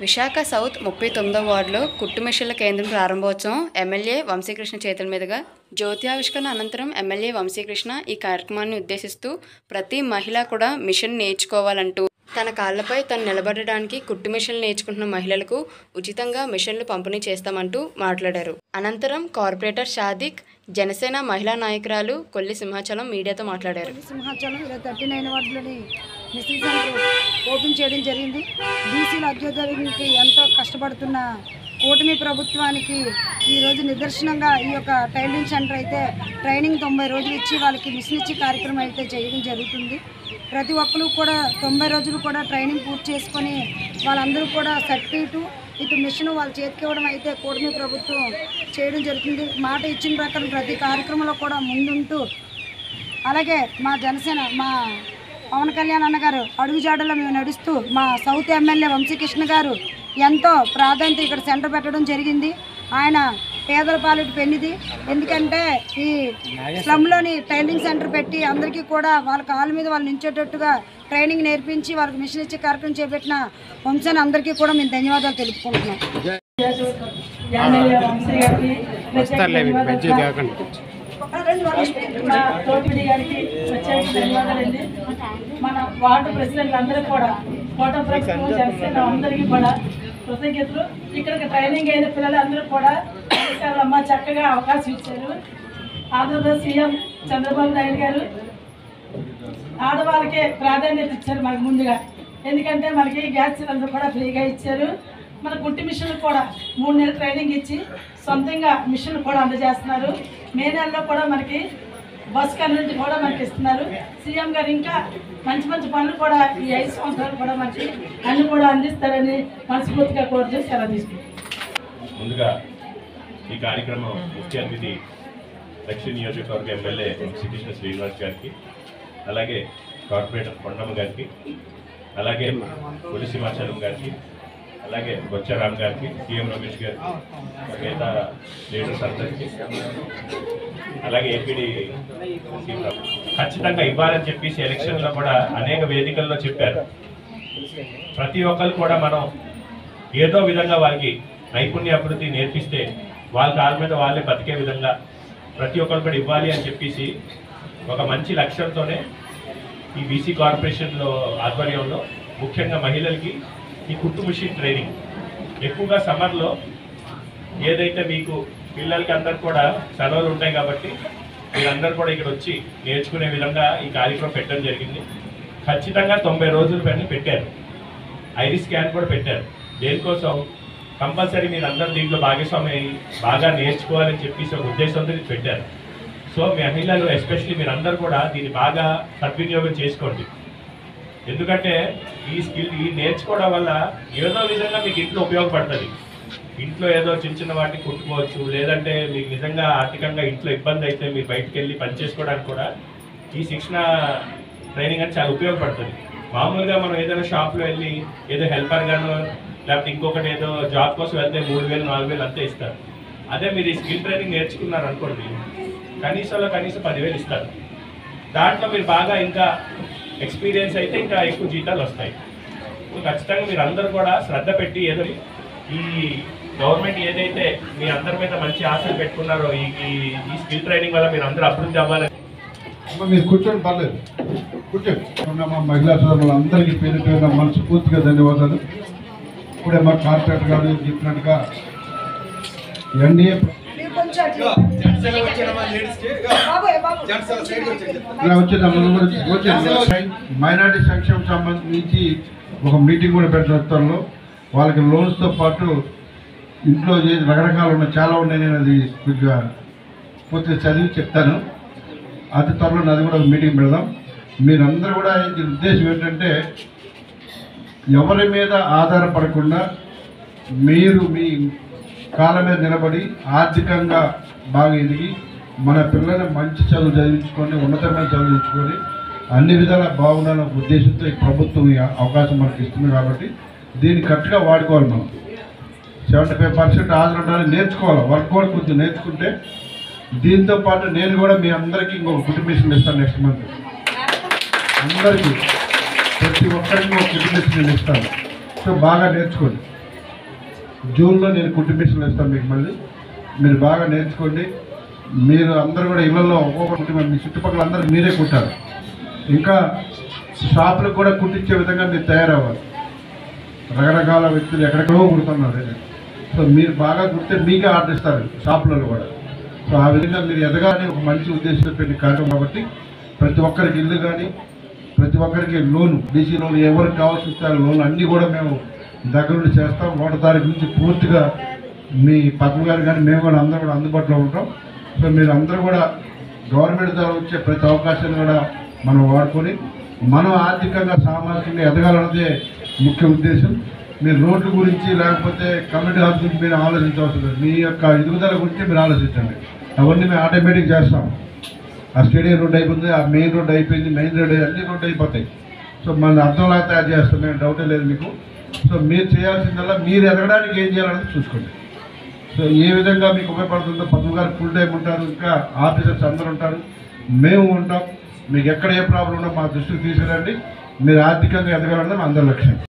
Visakha south 39వ వార్డులో కుట్టు మిషన్ల కేంద్రం ప్రారంభోత్సవం ఎమ్మెల్యే వంశీకృష్ణ చేతుల మీదుగా జ్యోత్యావిష్కరణ అనంతరం ఎమ్మెల్యే వంశీకృష్ణ ఈ కార్యక్రమాన్ని ఉద్దేశిస్తూ ప్రతి మహిళ కూడా మిషన్ నేర్చుకోవాలంటూ తన కాళ్లపై తను నిలబడడానికి కుట్టు మిషన్లు నేర్చుకుంటున్న మహిళలకు ఉచితంగా మిషన్లు పంపిణీ చేస్తామంటూ మాట్లాడారు. అనంతరం కార్పొరేటర్ షాదిక్, జనసేన మహిళా నాయకురాలు కొల్లి సింహాచలం మీడియాతో మాట్లాడారు. సింహాచలం 39 వార్డులోని మిషన్ సెంటర్ ఓపెన్ చేయడం జరిగింది. బీసీల అభ్యుదయానికి ఎంతో కష్టపడుతున్న కూటమి ప్రభుత్వానికి ఈరోజు నిదర్శనంగా ఈ యొక్క టైలరింగ్ సెంటర్ అయితే ట్రైనింగ్ 90 రోజులు ఇచ్చి వాళ్ళకి మిషన్ ఇచ్చి కార్యక్రమం అయితే చేయడం జరుగుతుంది. ప్రతి ఒక్కరు కూడా 90 రోజులు కూడా ట్రైనింగ్ పూర్తి చేసుకొని వాళ్ళందరూ కూడా సర్టిఫికేటు ఇటు మిషన్ వాళ్ళ చేతికి ఇవ్వడం అయితే కూటమి ప్రభుత్వం చేయడం జరుగుతుంది. మాట ఇచ్చిన ప్రకారం ప్రతి కార్యక్రమంలో కూడా ముందుంటూ అలాగే మా జనసేన మా పవన్ కళ్యాణ్ అన్నగారు అడుగుజాడలో మేము నడుస్తూ మా సౌత్ ఎమ్మెల్యే వంశీకృష్ణ గారు ఎంతో ప్రాధాన్యత ఇక్కడ సెంటర్ పెట్టడం జరిగింది. ఆయన పేదల పాలిట పెన్నిది. ఎందుకంటే ఈ స్లమ్లోని ట్రైనింగ్ సెంటర్ పెట్టి అందరికీ కూడా వాళ్ళ కాళ్ళ మీద వాళ్ళు నించేటట్టుగా ట్రైనింగ్ నేర్పించి వాళ్ళకి మిషన్ ఇచ్చే కార్యక్రమం చేపట్టిన వంశాన్ని అందరికీ కూడా మేము ధన్యవాదాలు తెలుపుకుంటున్నాం. మన వార్డు ప్రెసిడెంట్ అందరికీ కూడా అందరికీ కూడా కృతజ్ఞతలు. ఇక్కడికి ట్రైనింగ్ అయిన పిల్లలందరూ కూడా అమ్మ చక్కగా అవకాశం ఇచ్చారు. ఆంధ్రప్రదేశ్ సీఎం చంద్రబాబు నాయుడు గారు ఆడవాళ్ళకే ప్రాధాన్యత ఇచ్చారు మనకు ముందుగా. ఎందుకంటే మనకి గ్యాస్ సిలిండర్ కూడా ఫ్రీగా ఇచ్చారు. మన కుట్టి మిషన్లు కూడా 3 నెలలు ట్రైనింగ్ ఇచ్చి సొంతంగా మిషన్లు కూడా అందజేస్తున్నారు. మే నెలలో కూడా మనకి బస్ కన్వెంట్ కూడా మనకి ఇస్తున్నారు. సీఎం గారు ఇంకా మంచి మంచి పనులు కూడా ఈ 5 సంవత్సరాలు కూడా మనకి అన్ని కూడా అందిస్తారని మనస్ఫూర్తిగా కోరుతూ సెలవు తీసుకుంటాం. ముందుగా ఈ కార్యక్రమం ముఖ్య అతిథి దక్షిణ నియోజకవర్గ ఎమ్మెల్యే శ్రీకృష్ణ శ్రీనివాస్ గారికి, అలాగే కార్పొరేటర్ కొండమ్మ గారికి, అలాగే కొల్లి సింహాచలం గారికి, అలాగే బొచ్చారాం గారికి, సీఎం రమేష్ గారికి, మిగతా లీడర్స్ అందరికీ, అలాగే ఏపీడీ ఖచ్చితంగా ఇవ్వాలని చెప్పేసి ఎలక్షన్లో కూడా అనేక వేదికల్లో చెప్పారు. ప్రతి ఒక్కరు కూడా మనం ఏదో విధంగా వాళ్ళకి నైపుణ్య అభివృద్ధి నేర్పిస్తే వాళ్ళ కాళ్ళ మీద వాళ్ళే బతికే విధంగా ప్రతి ఒక్కరు కూడా ఇవ్వాలి అని చెప్పేసి ఒక మంచి లక్ష్యంతోనే ఈ బీసీ కార్పొరేషన్లో ఆధ్వర్యంలో ముఖ్యంగా మహిళలకి ఈ కుట్టు మిషన్ ట్రైనింగ్ ఎక్కువగా సమ్మర్లో ఏదైతే మీకు పిల్లలకి అందరు కూడా సెలవులు ఉంటాయి కాబట్టి మీరందరూ కూడా ఇక్కడ వచ్చి నేర్చుకునే విధంగా ఈ కార్యక్రమం పెట్టడం జరిగింది. ఖచ్చితంగా 90 రోజుల పైన పెట్టారు. ఐరిస్ స్కాన్ కూడా పెట్టారు. దేనికోసం కంపల్సరీ మీరు అందరూ దీంట్లో భాగస్వామి బాగా నేర్చుకోవాలని చెప్పేసి ఒక ఉద్దేశంతో పెట్టారు. సో మహిళలు ఎస్పెషల్లీ మీరందరూ కూడా దీన్ని బాగా సద్వినియోగం చేసుకోండి. ఎందుకంటే ఈ నేర్చుకోవడం వల్ల ఏదో విధంగా మీకు ఇంట్లో ఉపయోగపడుతుంది. ఇంట్లో ఏదో చిన్న చిన్న వాటిని కుట్టుకోవచ్చు, లేదంటే మీకు నిజంగా ఆర్థికంగా ఇంట్లో ఇబ్బంది అయితే మీరు బయటకు వెళ్ళి పని చేసుకోవడానికి కూడా ఈ శిక్షణ ట్రైనింగ్ అని చాలా ఉపయోగపడుతుంది. మామూలుగా మనం ఏదైనా షాప్లో వెళ్ళి ఏదో హెల్పర్ గానో లేకపోతే ఇంకొకటి ఏదో జాబ్ కోసం వెళ్తే 3,000 4,000 అంతే ఇస్తారు. అదే మీరు ఈ స్కిల్ ట్రైనింగ్ నేర్చుకున్నారు అనుకోండి కనీసం 10,000 ఇస్తారు. దాంట్లో మీరు బాగా ఇంకా ఎక్స్పీరియన్స్ అయితే ఇంకా ఎక్కువ జీతాలు వస్తాయి. ఖచ్చితంగా మీరు అందరూ కూడా శ్రద్ధ పెట్టి ఏదో ఈ గవర్నమెంట్ ఏదైతే మీ అందరి మీద మంచి ఆశలు పెట్టుకున్నారో ఈ స్కిల్ ట్రైనింగ్ వల్ల మీరు అందరూ అభివృద్ధి అవ్వాలని. మీరు కూర్చొని పర్లేదు, కూర్చోండి. మా మహిళా సోదరులందరికీ పేరు పేరున మనస్ఫూర్తిగా ధన్యవాదాలు. ఇప్పుడే మా కార్పొరేటర్ గారు చెప్పినట్టుగా ఎన్డీఏ మైనార్టీ సంక్షేమ సంబంధించి ఒక మీటింగ్ కూడా పెట్టడంలో వాళ్ళకి లోన్స్తో పాటు ఇంట్లో రకరకాలు ఉన్నాయి, చాలా ఉన్నాయి. నేను అది కొద్దిగా పూర్తిగా చదివి చెప్తాను. అతి త్వరలో అది కూడా ఒక మీటింగ్ పెడదాం. మీరందరూ కూడా ఈ ఉద్దేశం ఏంటంటే ఎవరి మీద ఆధారపడకుండా మీరు మీ కాళ్ళ మీద నిలబడి ఆర్థికంగా బాగా ఎదిగి మన పిల్లల్ని మంచి చదువు చదివించుకొని ఉన్నతమైన చదివించుకొని అన్ని విధాలా బాగుండాలనే ఉద్దేశంతో ఈ ప్రభుత్వం ఈ అవకాశం మనకి ఇస్తుంది. కాబట్టి దీన్ని కరెక్ట్గా వాడుకోవాలి. మనం 75% హాజరు ఉండాలి, నేర్చుకోవాలి. వర్క్ కూడా కొంచెం నేర్చుకుంటే దీంతో పాటు నేను కూడా మీ అందరికీ ఇంకొక కుటుంబ మిషన్ ఇస్తాను. నెక్స్ట్ మంత్ అందరికీ ప్రతి ఒక్కరికి ఒక కుటుంబ మిషన్ ఇస్తాను. సో బాగా నేర్చుకోండి. జూన్లో నేను కుట్టు మిషన్లు ఇస్తాను మీకు. మళ్ళీ మీరు బాగా నేర్చుకోండి. మీరు అందరూ కూడా ఇళ్లలో ఒక్కొక్కటి మీ చుట్టుపక్కల అందరూ మీరే కుట్టాలి. ఇంకా షాపులకు కూడా కుట్టించే విధంగా మీరు తయారవ్వాలి. రకరకాల వ్యక్తులు ఎక్కడెక్కడో కుడుతున్నారు. సో మీరు బాగా కుడితే మీకే ఆర్డర్ ఇస్తారు షాపులలో కూడా. సో ఆ విధంగా మీరు ఎదగాలని ఒక మంచి ఉద్దేశంతో పెట్టి కార్యక్రమం కాబట్టి ప్రతి ఒక్కరికి ఇల్లు కానీ, ప్రతి ఒక్కరికి లోను, డీసీ లోన్ ఎవరికి కావాల్సి ఇస్తారు లోన్ అన్నీ కూడా మేము దగ్గర నుండి చేస్తాం. 1వ తారీఖు నుంచి పూర్తిగా మీ పద్మ గారు కానీ మేము కూడా అందరూ కూడా అందుబాటులో ఉంటాం. సో మీరు అందరూ కూడా గవర్నమెంట్ ద్వారా వచ్చే ప్రతి అవకాశాన్ని కూడా మనం వాడుకొని మనం ఆర్థికంగా సామాజికంగా ఎదగాలన్నదే ముఖ్య ఉద్దేశం. మీరు రోడ్ల గురించి లేకపోతే కమ్యూనిటీ హాల్ గురించి మీరు ఆలోచించవలసింది. మీ యొక్క ఎదుగుదల గురించి మీరు ఆలోచించండి. అవన్నీ మేము ఆటోమేటిక్ చేస్తాం. ఆ స్టేడియం రోడ్ అయిపోతుంది, ఆ మెయిన్ రోడ్ అయిపోయింది, మెయిన్ రోడ్ అన్ని రోడ్డు అయిపోతాయి. సో మన అర్థంలాగా తయారు చేస్తాం, మేము డౌటే లేదు మీకు. సో మీరు చేయాల్సిందల్లా మీరు ఎదగడానికి ఏం చేయాలనేది చూసుకోండి. సో ఏ విధంగా మీకు ఉపయోగపడుతుందో పద్మ గారు ఫుల్ టైం ఉంటారు, ఇంకా ఆఫీసర్స్ అందరూ ఉంటారు, మేము ఉంటాం. మీకు ఎక్కడ ఏ ప్రాబ్లం ఉన్నా మా దృష్టికి తీసుకురండి. మీరు ఆర్థికంగా ఎదగాలన్నది మా అందరి లక్ష్యం.